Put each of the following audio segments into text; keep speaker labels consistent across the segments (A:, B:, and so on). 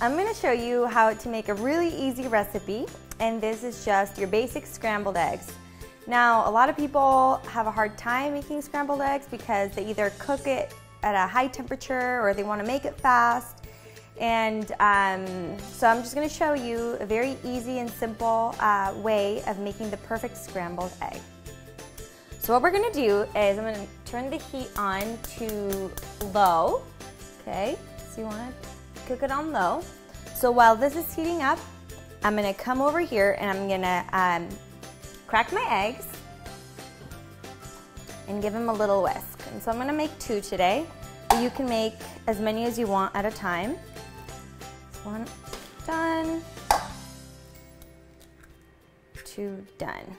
A: I'm going to show you how to make a really easy recipe, and this is just your basic scrambled eggs. Now, a lot of people have a hard time making scrambled eggs because they either cook it at a high temperature or they want to make it fast. And so I'm just going to show you a very easy and simple way of making the perfect scrambled egg. So what we're going to do is I'm going to turn the heat on to low. Okay, so you want to cook it on low. So while this is heating up, I'm going to come over here and I'm going to crack my eggs and give them a little whisk. And so I'm going to make 2 today, but you can make as many as you want at a time. One done, 2 done.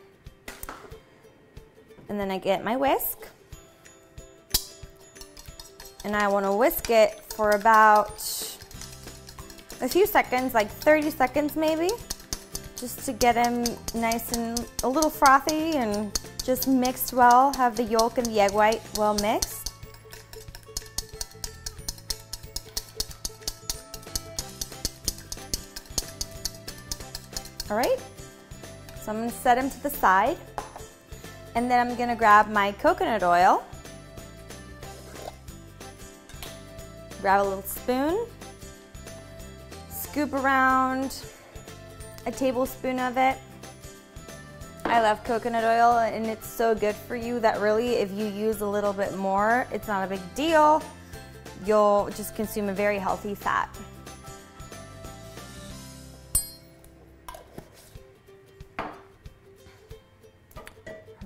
A: And then I get my whisk, and I want to whisk it for about a few seconds, like 30 seconds maybe, just to get them nice and a little frothy and just mixed well, have the yolk and the egg white well mixed. All right, so I'm going to set them to the side, and then I'm going to grab my coconut oil, grab a little spoon, scoop around a tablespoon of it. I love coconut oil, and it's so good for you that really if you use a little bit more, it's not a big deal. You'll just consume a very healthy fat.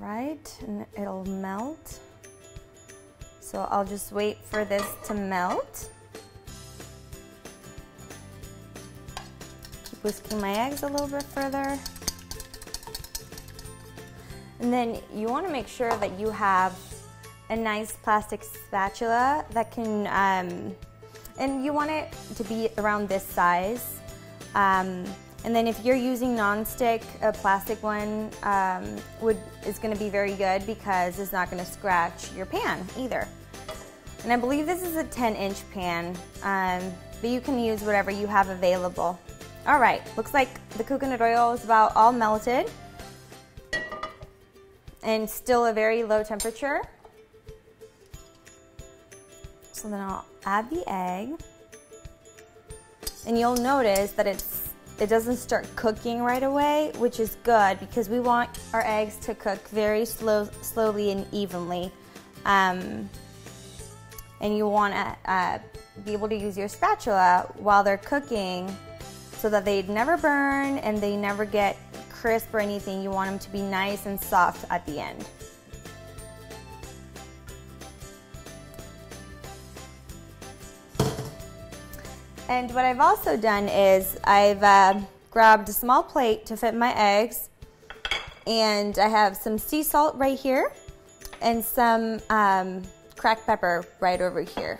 A: Right, and it'll melt. So I'll just wait for this to melt. Keep whisking my eggs a little bit further. And then you want to make sure that you have a nice plastic spatula that can, and you want it to be around this size. And then if you're using non-stick, a plastic one is going to be very good because it's not going to scratch your pan either. And I believe this is a 10-inch pan, but you can use whatever you have available. All right, looks like the coconut oil is about all melted and still a very low temperature. So then I'll add the egg, and you'll notice that it doesn't start cooking right away, which is good because we want our eggs to cook very slowly and evenly. And you want to be able to use your spatula while they're cooking so that they never burn and they never get crisp or anything. You want them to be nice and soft at the end. And what I've also done is I've grabbed a small plate to fit my eggs, and I have some sea salt right here and some cracked pepper right over here.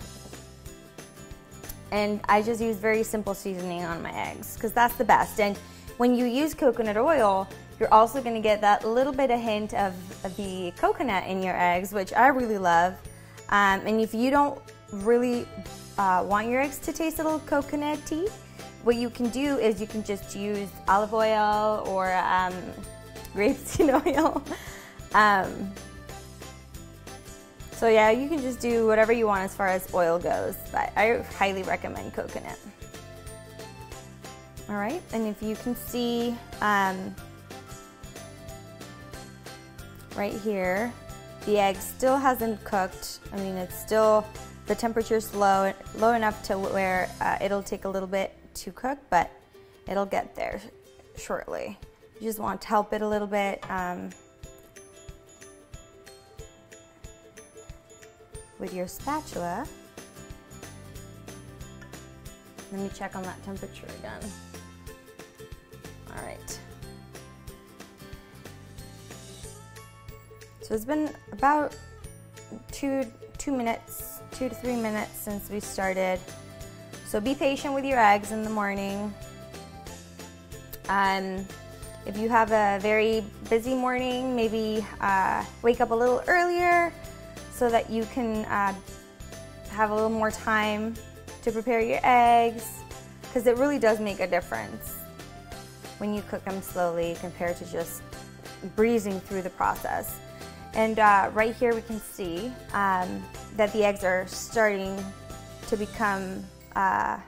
A: And I just use very simple seasoning on my eggs because that's the best. And when you use coconut oil, you're also going to get that little bit of hint of the coconut in your eggs, which I really love. And if you don't really want your eggs to taste a little coconutty, what you can do is you can just use olive oil or rapeseed oil. So yeah, you can just do whatever you want as far as oil goes, but I highly recommend coconut. All right, and if you can see right here, the egg still hasn't cooked. I mean, it's still, the temperature's low enough to where it'll take a little bit to cook, but it'll get there shortly. You just want to help it a little bit with your spatula. Let me check on that temperature again. All right. So it's been about 2 minutes, 2 to 3 minutes since we started. So be patient with your eggs in the morning. If you have a very busy morning, maybe wake up a little earlier so that you can have a little more time to prepare your eggs. because it really does make a difference when you cook them slowly compared to just breezing through the process. And right here we can see that the eggs are starting to become a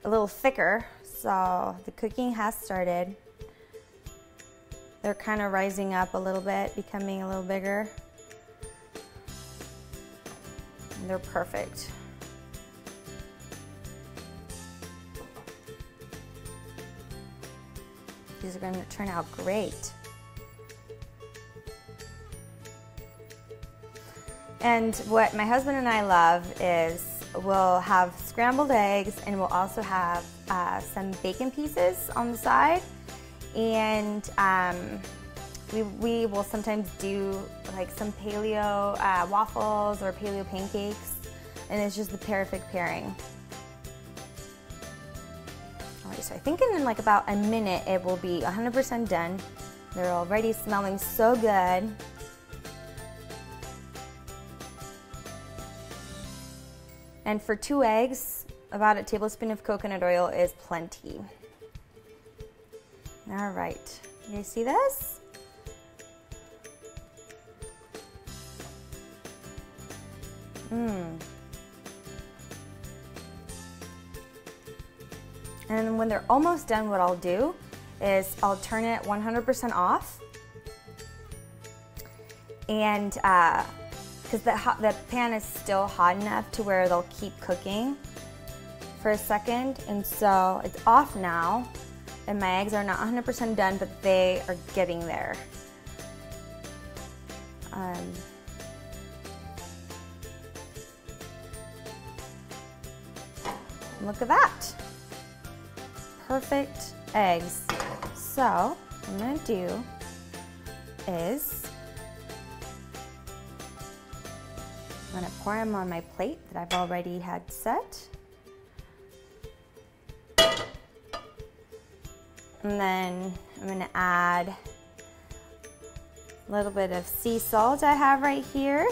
A: little thicker, so the cooking has started. They're kind of rising up a little bit, becoming a little bigger. And they're perfect. These are going to turn out great. And what my husband and I love is we'll have scrambled eggs, and we'll also have some bacon pieces on the side. And we will sometimes do like some paleo waffles or paleo pancakes, and it's just the perfect pairing. Alright, so I think in like about a minute it will be 100% done. They're already smelling so good. And for 2 eggs, about a tablespoon of coconut oil is plenty. All right, you guys see this? And when they're almost done, what I'll do is I'll turn it 100% off. And because the pan is still hot enough to where they'll keep cooking for a second. And so it's off now, and my eggs are not 100% done, but they are getting there. Look at that. Perfect eggs. So what I'm gonna do is I'm gonna pour them on my plate that I've already had set. And then I'm gonna add a little bit of sea salt I have right here.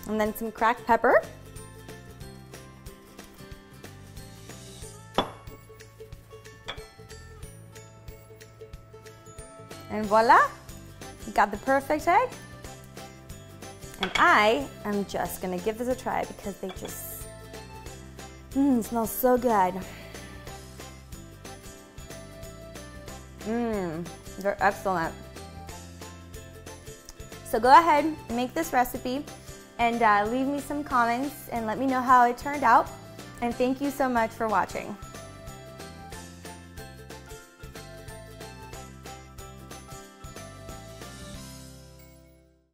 A: And then some cracked pepper. And voila, you got the perfect egg. And I am just gonna give this a try because they just smells so good. They're excellent. So go ahead and make this recipe and leave me some comments and let me know how it turned out. And thank you so much for watching.